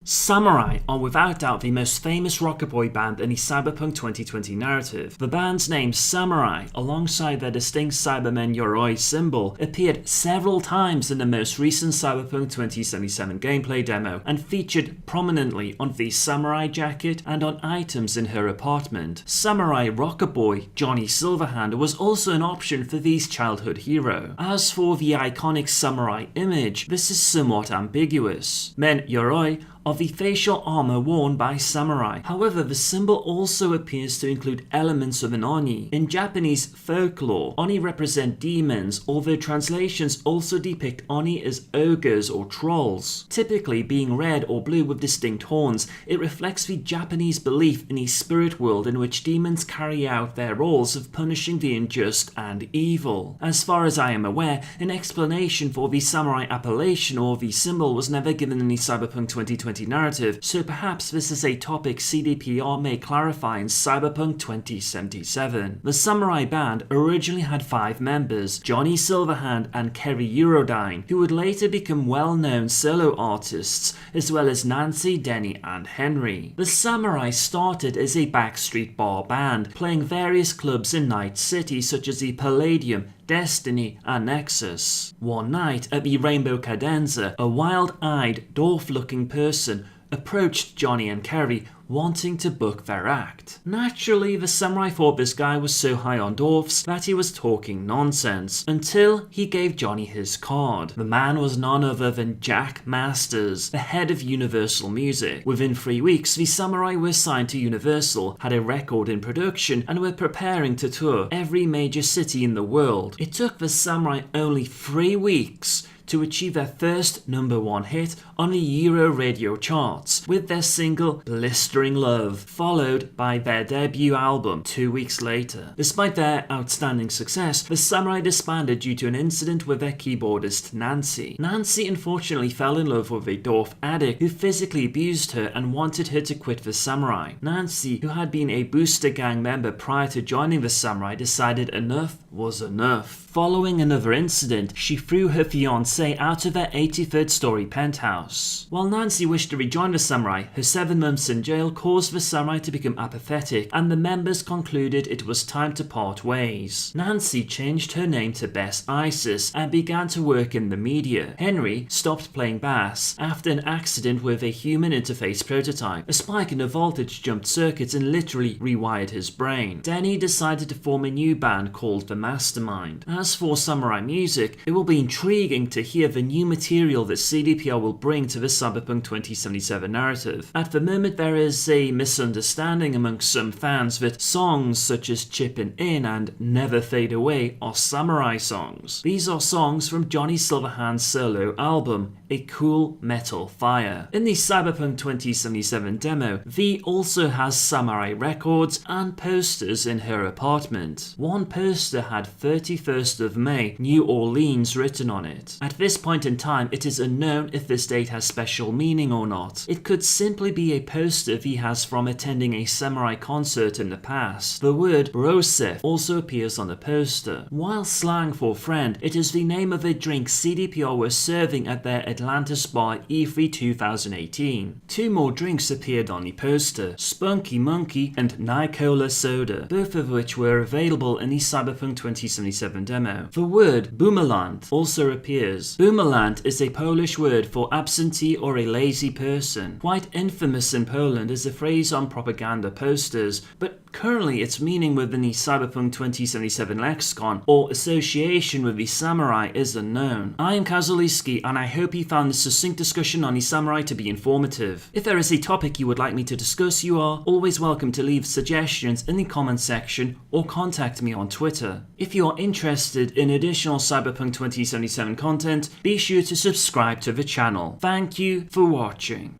Samurai are without doubt the most famous rocker boy band in the Cyberpunk 2020 narrative. The band's name Samurai, alongside their distinct Cybermen Yoroi symbol, appeared several times in the most recent Cyberpunk 2077 gameplay demo and featured prominently on the Samurai jacket and on items in her apartment. Samurai rocker boy Johnny Silverhand was also an option for V's childhood hero. As for the iconic Samurai image, this is somewhat ambiguous. Men Yoroi of the facial armor worn by samurai. However, the symbol also appears to include elements of an Oni. In Japanese folklore, Oni represent demons, although translations also depict Oni as ogres or trolls. Typically being red or blue with distinct horns, it reflects the Japanese belief in a spirit world in which demons carry out their roles of punishing the unjust and evil. As far as I am aware, an explanation for the samurai appellation or the symbol was never given in the Cyberpunk 2020 narrative, so perhaps this is a topic CDPR may clarify in Cyberpunk 2077. The Samurai band originally had 5 members, Johnny Silverhand and Kerry Eurodyne, who would later become well-known solo artists, as well as Nancy, Denny and Henry. The Samurai started as a backstreet bar band, playing various clubs in Night City such as the Palladium, Destiny and Nexus. One night at the Rainbow Cadenza, a wild-eyed, dwarf-looking person approached Johnny and Kerry wanting to book their act. Naturally, the samurai thought this guy was so high on dwarfs that he was talking nonsense, until he gave Johnny his card. The man was none other than Jack Masters, the head of Universal Music. Within 3 weeks, the samurai were signed to Universal, had a record in production, and were preparing to tour every major city in the world. It took the samurai only 3 weeks to achieve their first #1 hit on the Euro radio charts with their single Blistering Love, followed by their debut album 2 weeks later. Despite their outstanding success, the Samurai disbanded due to an incident with their keyboardist Nancy. Nancy unfortunately fell in love with a dwarf addict who physically abused her and wanted her to quit the Samurai. Nancy, who had been a Booster Gang member prior to joining the Samurai, decided enough was enough. Following another incident, she threw her fiancé out of their 83rd story penthouse. While Nancy wished to rejoin the Samurai, her 7 months in jail caused the Samurai to become apathetic, and the members concluded it was time to part ways. Nancy changed her name to Bess Isis and began to work in the media. Henry stopped playing bass after an accident with a human interface prototype. A spike in the voltage jumped circuits and literally rewired his brain. Denny decided to form a new band called the Mastermind. As for Samurai music, it will be intriguing to hear the new material that CDPR will bring to the Cyberpunk 2077 narrative. At the moment, there is a misunderstanding amongst some fans that songs such as Chippin In and Never Fade Away are Samurai songs. These are songs from Johnny Silverhand's solo album, A Cool Metal Fire. In the Cyberpunk 2077 demo, V also has Samurai records and posters in her apartment. One poster had 31st of May, New Orleans written on it. At this point in time, it is unknown if this date has special meaning or not. It could simply be a poster V has from attending a samurai concert in the past. The word Brosef also appears on the poster. While slang for friend, it is the name of a drink CDPR were serving at their Atlantis bar E3 2018. 2 more drinks appeared on the poster, Spunky Monkey and Nicola Soda, both of which were available in the Cyberpunk 2077 demo. The word Bumelant also appears. Bumelant is a Polish word for absentee or a lazy person. Quite infamous in Poland as a phrase on propaganda posters, but currently its meaning within the Cyberpunk 2077 lexicon or association with the samurai is unknown. I am Kazuliski, and I hope you found this succinct discussion on the samurai to be informative. If there is a topic you would like me to discuss, you are always welcome to leave suggestions in the comments section or contact me on Twitter. If you are interested in additional Cyberpunk 2077 content, be sure to subscribe to the channel. Thank you for watching.